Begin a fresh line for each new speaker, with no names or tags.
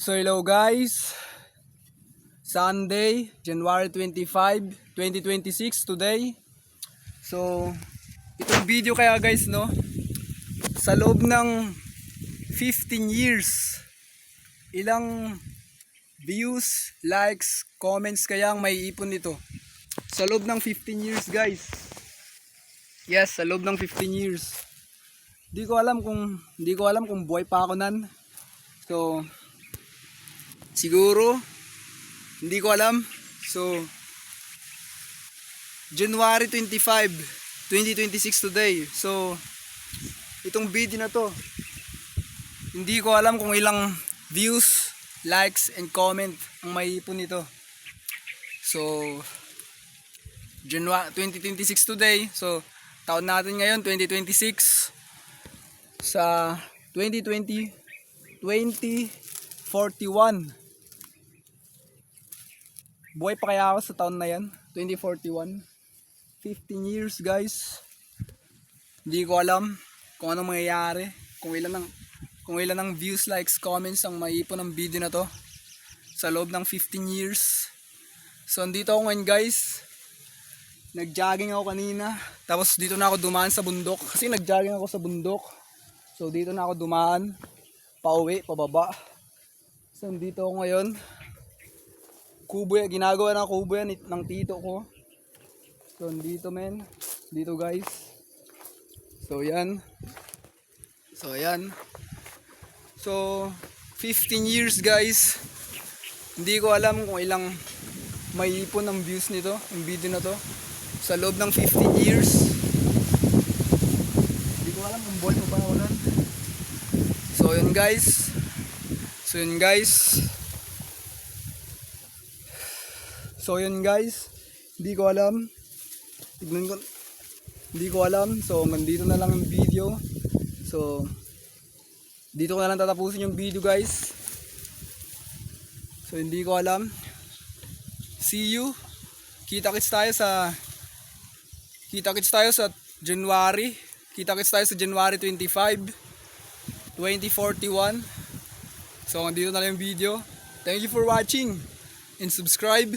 So hello guys, Sunday, January 25, 2026 today. So itong video kaya guys no, sa loob ng 15 years, ilang views, likes, comments kaya ang may ipon nito? Sa loob ng 15 years guys. Yes, sa loob ng 15 years. Hindi ko alam kung buhay pa ako nan. So siguro, hindi ko alam. So, January 25, 2026 today. So, itong video na to, hindi ko alam kung ilang views, likes, and comment ang maiipon nito. So, January 2026 today. So, taon natin ngayon, 2026. Sa 2041. Buhay pa kaya ako sa taon na yan? 2041. 15 years guys. Hindi ko alam kung anong mangyayari. Kung ilan ng views, likes, comments ang maipon ng video na to. Sa loob ng 15 years. So andito ako ngayon guys. Nag-jogging ako kanina. Tapos dito na ako dumaan sa bundok. Kasi nag-jogging ako sa bundok. So dito na ako dumaan. Pauwi, pababa. So andito ako ngayon. Kubo yan, ginagawa ng kubo yan ng tito ko. So dito men, dito guys. So yan. So 15 years guys. Hindi ko alam kung ilang may ipon ng views nito, yung video na to. Sa loob ng 15 years. Hindi ko alam kung buhay pa ba ako nun. So yun guys. So yun guys, hindi ko alam. Hindi ko alam. So nandito na lang yung video. So dito ko na lang tatapusin yung video guys. So hindi ko alam. See you. Kita-kits tayo sa January. Kita-kits tayo sa January 25, 2041. So nandito na lang yung video. Thank you for watching and subscribe.